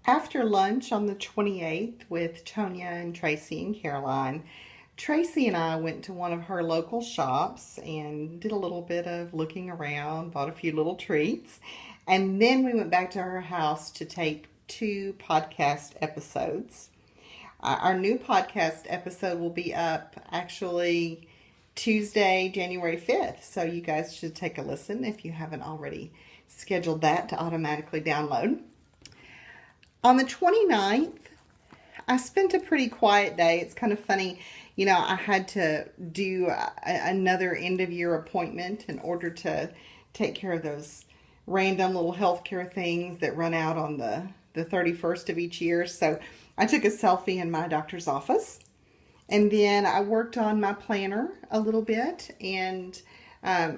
After lunch on the 28th with Tonya and Tracy and Caroline, Tracy and I went to one of her local shops and did a little bit of looking around, bought a few little treats, and then we went back to her house to tape two podcast episodes. Our new podcast episode will be up actually Tuesday, January 5th, so you guys should take a listen if you haven't already scheduled that to automatically download. On the 29th, I spent a pretty quiet day. It's kind of funny, I had to do another end-of-year appointment in order to take care of those random little healthcare things that run out on the 31st of each year. So I took a selfie in my doctor's office, and then I worked on my planner a little bit and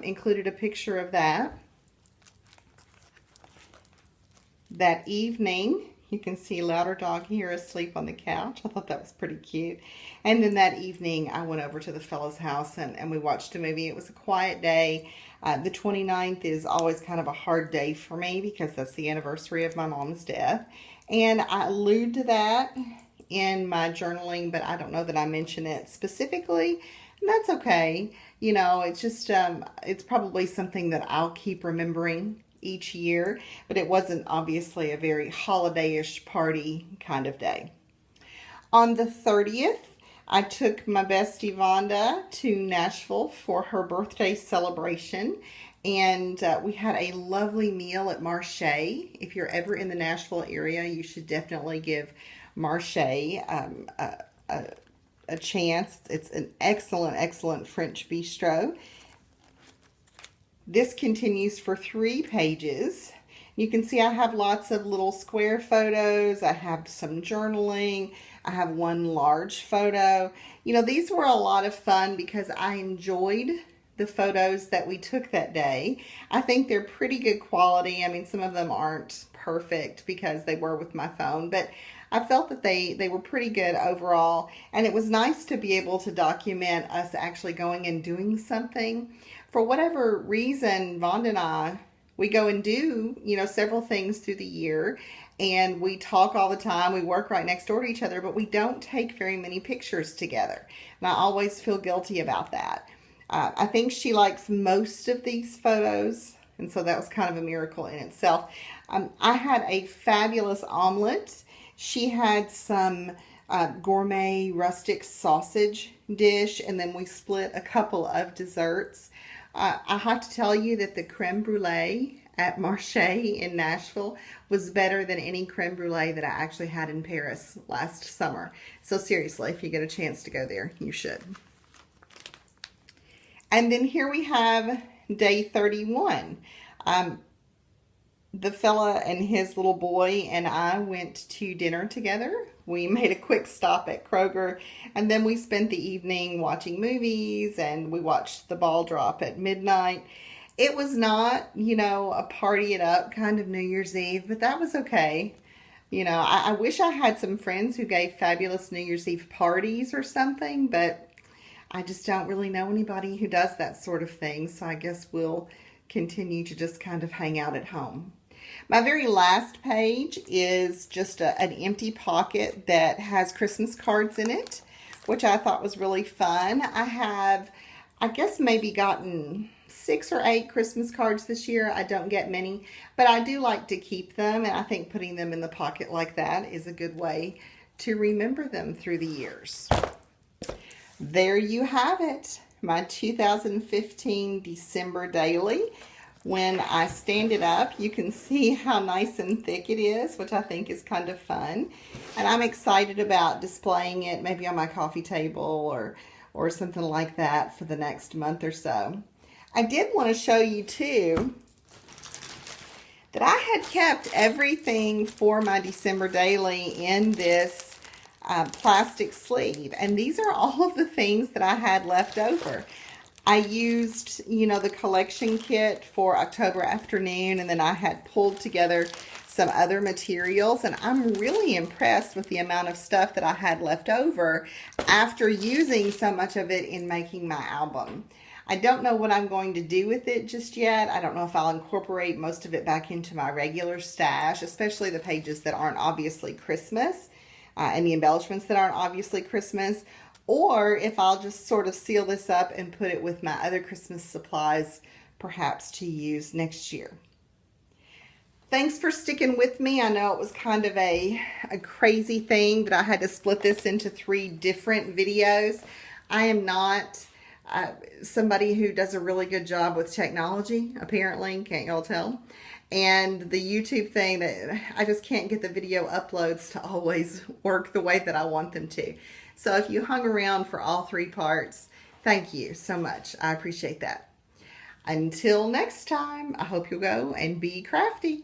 included a picture of that. That evening, you can see Louder Dog here asleep on the couch. I thought that was pretty cute. And then that evening, I went over to the fella's house and we watched a movie. It was a quiet day. The 29th is always kind of a hard day for me because that's the anniversary of my mom's death. And I allude to that in my journaling, but I don't know that I mention it specifically. And that's okay. It's just, it's probably something that I'll keep remembering each year, but it wasn't obviously a very holiday-ish party kind of day. On the 30th, I took my bestie Vonda to Nashville for her birthday celebration, and we had a lovely meal at Marche. If you're ever in the Nashville area, you should definitely give Marche a chance. It's an excellent French bistro. This continues for 3 pages. You can see I have lots of little square photos. I have some journaling. I have one large photo. These were a lot of fun because I enjoyed the photos that we took that day. I think they're pretty good quality. I mean, some of them aren't perfect because they were with my phone, but I felt that they were pretty good overall. And it was nice to be able to document us actually going and doing something. For whatever reason, Vonda and we go and do, several things through the year, and we talk all the time. We work right next door to each other, but we don't take very many pictures together. And I always feel guilty about that. I think she likes most of these photos, and so that was kind of a miracle in itself. I had a fabulous omelet. She had some gourmet rustic sausage dish, and then we split a couple of desserts. I have to tell you that the creme brulee at Marche in Nashville was better than any creme brulee that I actually had in Paris last summer. So seriously, if you get a chance to go there, you should. And then here we have day 31. The fella and his little boy and I went to dinner together. We made a quick stop at Kroger, and then we spent the evening watching movies, and we watched the ball drop at midnight. It was not, a party it up kind of New Year's Eve, but that was okay. I wish I had some friends who gave fabulous New Year's Eve parties or something, but I just don't really know anybody who does that sort of thing, so I guess we'll continue to just kind of hang out at home. My very last page is just an empty pocket that has Christmas cards in it, which I thought was really fun. I have, I guess, maybe gotten 6 or 8 Christmas cards this year. I don't get many, but I do like to keep them, and I think putting them in the pocket like that is a good way to remember them through the years. There you have it, my 2015 December daily. When I stand it up, you can see how nice and thick it is, which I think is kind of fun. And I'm excited about displaying it maybe on my coffee table or something like that for the next month or so. I did want to show you too that I had kept everything for my December daily in this plastic sleeve. And these are all of the things that I had left over. I used, the collection kit for October afternoon, and then I had pulled together some other materials, and I'm really impressed with the amount of stuff that I had left over after using so much of it in making my album. I don't know what I'm going to do with it just yet. I don't know if I'll incorporate most of it back into my regular stash, especially the pages that aren't obviously Christmas, and the embellishments that aren't obviously Christmas, or if I'll just sort of seal this up and put it with my other Christmas supplies, perhaps to use next year. Thanks for sticking with me. I know it was kind of a crazy thing that I had to split this into 3 different videos. I am not somebody who does a really good job with technology, apparently, can't y'all tell? And the YouTube thing, that I just can't get the video uploads to always work the way that I want them to. So if you hung around for all 3 parts, thank you so much. I appreciate that. Until next time, I hope you'll go and be crafty.